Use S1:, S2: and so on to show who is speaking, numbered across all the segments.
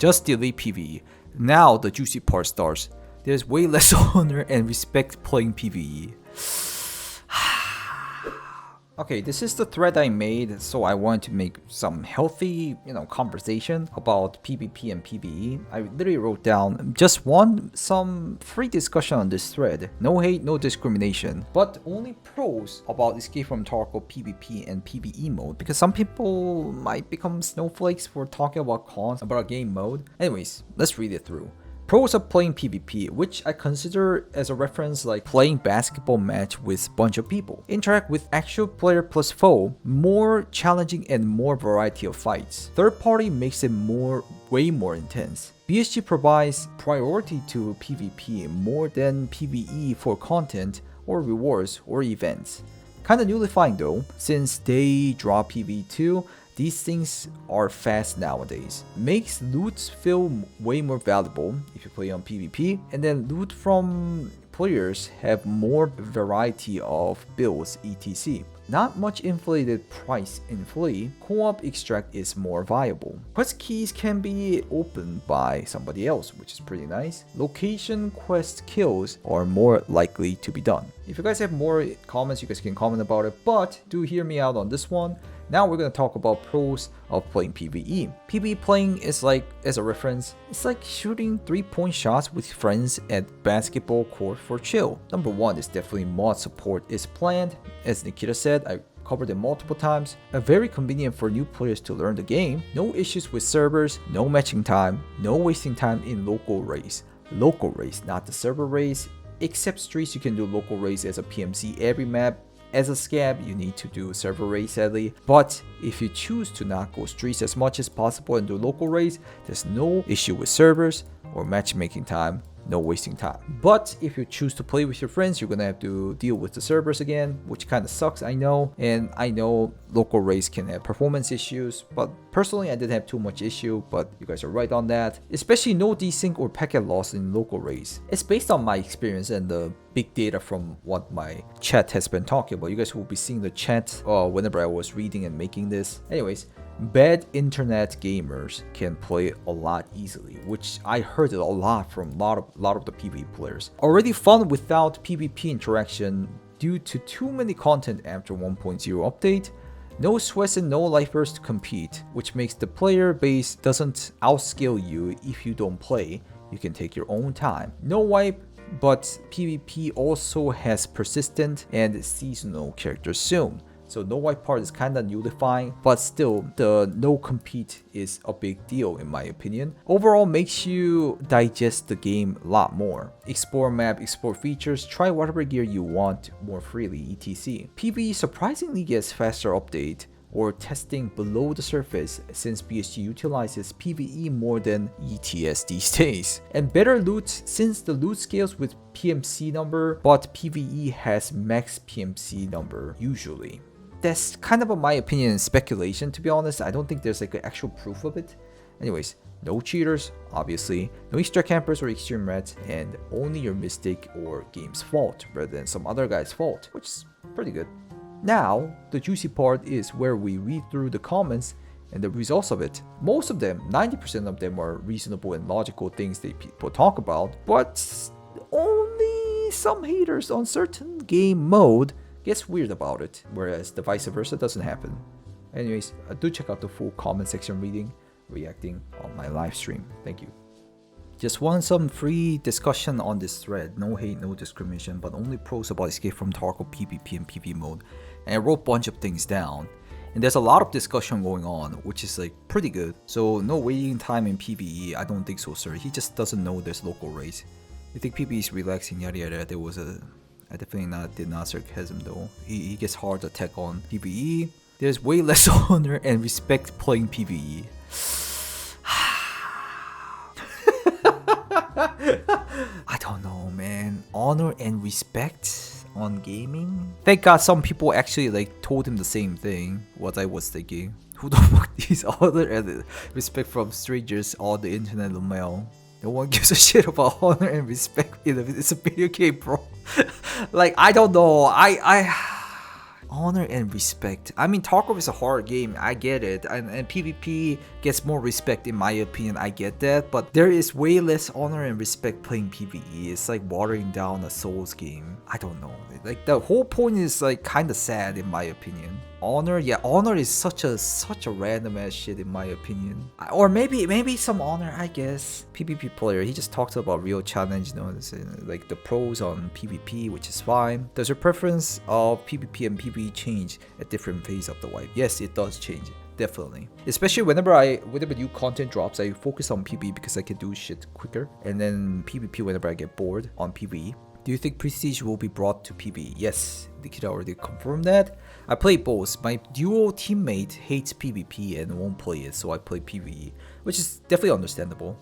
S1: Just delete PvE. Now the juicy part starts. There's way less honor and respect playing PvE. Okay, this is the thread I made, so I wanted to make some healthy, conversation about PvP and PvE. I literally wrote down just some free discussion on this thread. No hate, no discrimination, but only pros about Escape from Tarkov PvP and PvE mode, because some people might become snowflakes for talking about cons about a game mode. Anyways, let's read it through. Pros of playing PvP, which I consider as a reference like playing basketball match with bunch of people. Interact with actual player plus foe, more challenging and more variety of fights. Third party makes it way more intense. BSG provides priority to PvP more than PvE for content or rewards or events. Kinda nullifying though, since they drop PvE too. These things are fast nowadays. Makes loot feel way more valuable if you play on PvP, and then loot from players have more variety of builds etc. Not much inflated price inflate, co-op extract is more viable. Quest keys can be opened by somebody else, which is pretty nice. Location quest kills are more likely to be done. If you guys have more comments, you guys can comment about it, but do hear me out on this one. Now we're going to talk about pros of playing PvE. PvE playing is like, as a reference, it's like shooting 3-point shots with friends at basketball court for chill. Number one is definitely mod support is planned. As Nikita said, I covered it multiple times. Very convenient for new players to learn the game. No issues with servers, no matching time, no wasting time in local race. Local race, not the server race. Except streets, you can do local race as a PMC every map. As a scab, you need to do server race sadly, but if you choose to not go streets as much as possible and do local race, there's no issue with servers or matchmaking time, no wasting time. But if you choose to play with your friends, you're gonna have to deal with the servers again, which kind of sucks, I know. And I know local race can have performance issues, but personally I didn't have too much issue, but you guys are right on that. Especially no desync or packet loss in local race. It's based on my experience and the big data from what my chat has been talking about. You guys will be seeing the chat whenever I was reading and making this. Anyways, bad internet gamers can play a lot easily, which I heard it a lot from a lot of the PvE players. Already fun without PvP interaction due to too many content after 1.0 update. No sweats and no lifers to compete, which makes the player base doesn't outscale you if you don't play. You can take your own time. No wipe, but PvP also has persistent and seasonal characters soon. So no wipe part is kinda nullifying, but still the no compete is a big deal in my opinion. Overall makes you digest the game a lot more. Explore map, explore features, try whatever gear you want more freely etc. PvE surprisingly gets faster update or testing below the surface since BSG utilizes PvE more than ETS these days. And better loot since the loot scales with PMC number, but PvE has max PMC number usually. That's kind of my opinion and speculation, to be honest. I don't think there's like an actual proof of it. Anyways, no cheaters, obviously, no extra campers or extreme rats, and only your mistake or game's fault rather than some other guy's fault, which is pretty good. Now, the juicy part is where we read through the comments and the results of it. Most of them, 90% of them, are reasonable and logical things that people talk about, but only some haters on certain game mode gets weird about it, whereas the vice versa doesn't happen. Anyways, do check out the full comment section reacting on my live stream. Thank you. Just want some free discussion on this thread. No hate, no discrimination, but only pros about Escape from Tarkov PvP and PvE mode. And I wrote a bunch of things down. And there's a lot of discussion going on, which is like pretty good. So no waiting time in PvE, I don't think so, sir. He just doesn't know there's local race. You think PvE is relaxing, yada yada. There was I definitely did not sarcasm though. He gets hard attack on PvE. There's way less honor and respect playing PvE. I don't know, man. Honor and respect on gaming? Thank God some people actually like told him the same thing, what I was thinking. Who the fuck is honor and respect from strangers on the internet, Lumel? No one gives a shit about honor and respect. It's a video game, bro. Like, I don't know. Honor and respect. I mean, Tarkov is a hard game, I get it, and PvP gets more respect in my opinion, I get that, but there is way less honor and respect playing PvE. It's like watering down a Souls game. I don't know, like the whole point is like kind of sad in my opinion. Honor, yeah, honor is such a random ass shit in my opinion. Or maybe some honor, I guess. PvP player, he just talks about real challenge, you know, like the pros on PvP, which is fine. Does your preference of PvP and PvE change at different phase of the wipe? Yes, it does change. Definitely. Especially whenever new content drops, I focus on PvE because I can do shit quicker. And then PvP whenever I get bored on PvE. Do you think Prestige will be brought to PvE? Yes, the kid already confirmed that. I play both. My duo teammate hates PvP and won't play it, so I play PvE, which is definitely understandable.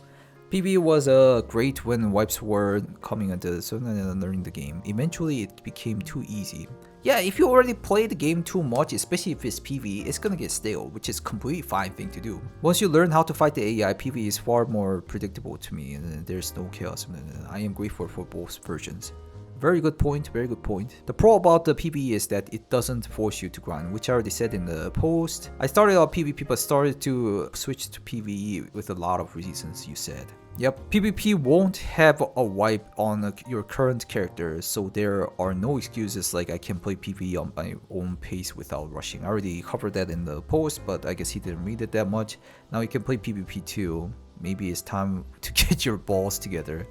S1: PvE was great when wipes were coming into the zone and learning the game. Eventually, it became too easy. Yeah, if you already play the game too much, especially if it's PvE, it's gonna get stale, which is a completely fine thing to do. Once you learn how to fight the AI, PvE is far more predictable to me, and there's no chaos. I am grateful for both versions. Very good point, very good point. The pro about the PvE is that it doesn't force you to grind, which I already said in the post. I started out PvP but started to switch to PvE with a lot of reasons you said. Yep, PvP won't have a wipe on your current character, so there are no excuses like I can play PvE on my own pace without rushing. I already covered that in the post, but I guess he didn't read it that much. Now you can play PvP too. Maybe it's time to get your balls together.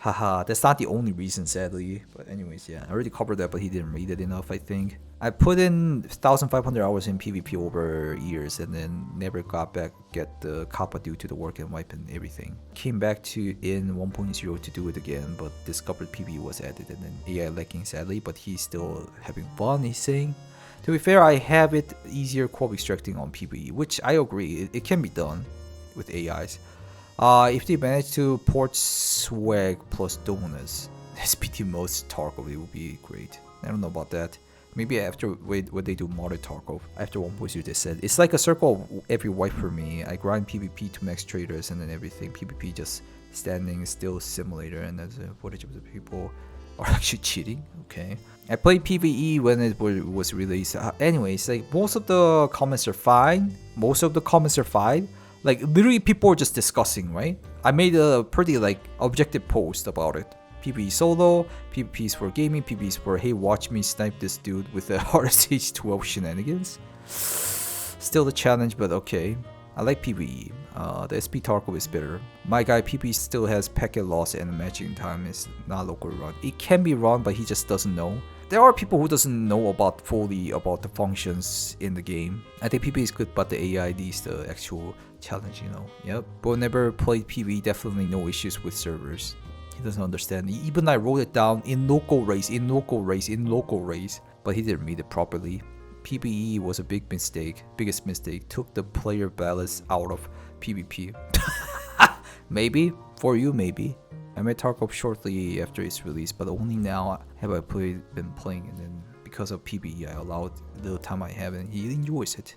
S1: Haha, that's not the only reason, sadly. But anyways, yeah, I already covered that, but he didn't read it enough, I think. I put in 1,500 hours in PvP over years and then never get the kappa due to the work and wipe and everything. Came back to in 1.0 to do it again, but discovered PvE was added and then AI lacking sadly, but he's still having fun, he's saying. To be fair, I have it easier co-op extracting on PvE, which I agree, it can be done with AIs. If they manage to port swag plus donuts, SPT most Tarkov, it would be great. I don't know about that. Maybe after when they do modded Tarkov, after 1.0 they said. It's like a circle of every wipe for me. I grind PvP to max traders and then everything. PvP just standing still simulator and there's footage of the people are actually cheating. Okay. I played PvE when it was released. Anyways, like most of the comments are fine. Like literally people are just discussing, right? I made a pretty like objective post about it. PvE solo, PvP is for gaming, PvE is for hey watch me snipe this dude with the RSH 12 shenanigans. Still the challenge, but okay. I like PvE. The SP Tarkov is better. My guy PvE still has packet loss and matching time is not local run. It can be run, but he just doesn't know. There are people who doesn't know fully about the functions in the game. I think PvE is good, but the AI needs the actual challenge, you know. Yep. But never played PvE, definitely no issues with servers. He doesn't understand. Even I wrote it down in local race, but he didn't read it properly. PvE was a biggest mistake. Took the player balance out of PvP. Maybe for you, maybe. I met Tarkov shortly after its release, but only now have I been playing, and then because of PvE, I allowed the little time I have, and he enjoys it.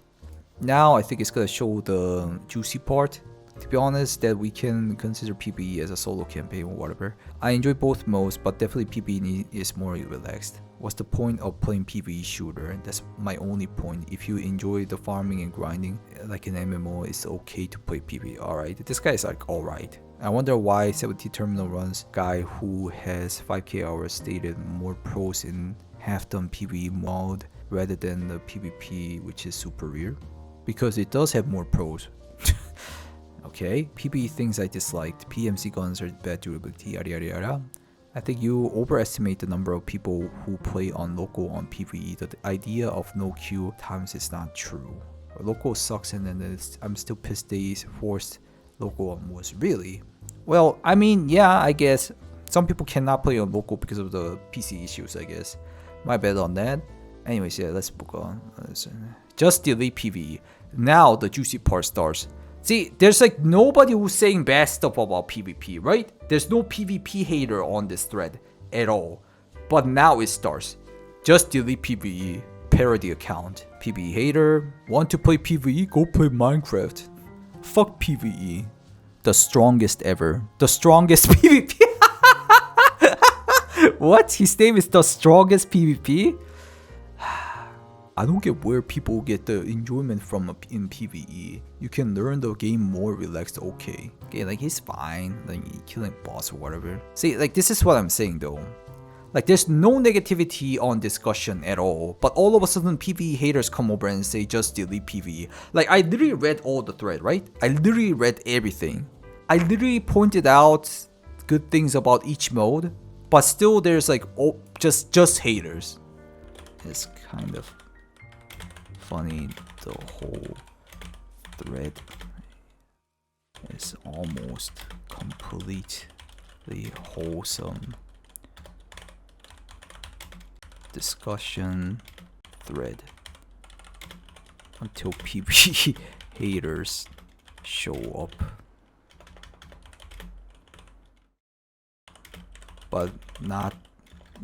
S1: Now I think it's gonna show the juicy part. To be honest, that we can consider PvE as a solo campaign or whatever. I enjoy both modes, but definitely PvE is more relaxed. What's the point of playing PvE shooter? That's my only point. If you enjoy the farming and grinding, like an MMO, it's okay to play PvE. Alright, this guy is like alright. I wonder why 70 terminal runs guy who has 5k hours stated more pros in half-done PvE mode rather than the PvP, which is super rare. Because it does have more pros. Okay, PvE things I disliked. PMC guns are bad durability, yada yada yada. I think you overestimate the number of people who play on local on PvE. The idea of no queue times is not true. Local sucks, and then I'm still pissed they forced local on was really. Well, I mean, yeah, I guess some people cannot play on local because of the PC issues, I guess. My bad on that. Anyways, yeah, let's book on. Just delete PvE. Now the juicy part starts. See, there's like nobody who's saying bad stuff about PvP, right? There's no PvP hater on this thread at all. But now it starts. Just delete PvE. Parody account. PvE hater. Want to play PvE? Go play Minecraft. Fuck PvE. The strongest ever. The strongest PvP. What? His name is the strongest PvP? I don't get where people get the enjoyment from in PVE. You can learn the game more relaxed, okay. Okay, like he's fine, like killing boss or whatever. See, like this is what I'm saying though. Like there's no negativity on discussion at all, but all of a sudden PvE haters come over and say just delete PvE. Like I literally read all the thread, right? I literally read everything. I literally pointed out good things about each mode, but still there's like just haters. It's kind of funny, the whole thread is almost completely wholesome discussion thread until PvE haters show up, but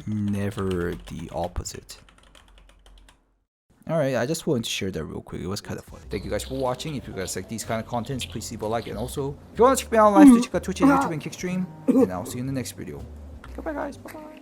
S1: never the opposite. Alright, I just wanted to share that real quick. It was kind of funny. Thank you guys for watching. If you guys like these kind of contents, please leave a like, and also if you want to check me out on live, check out Twitch and YouTube and Kickstream, and I'll see you in the next video. Goodbye guys, bye bye.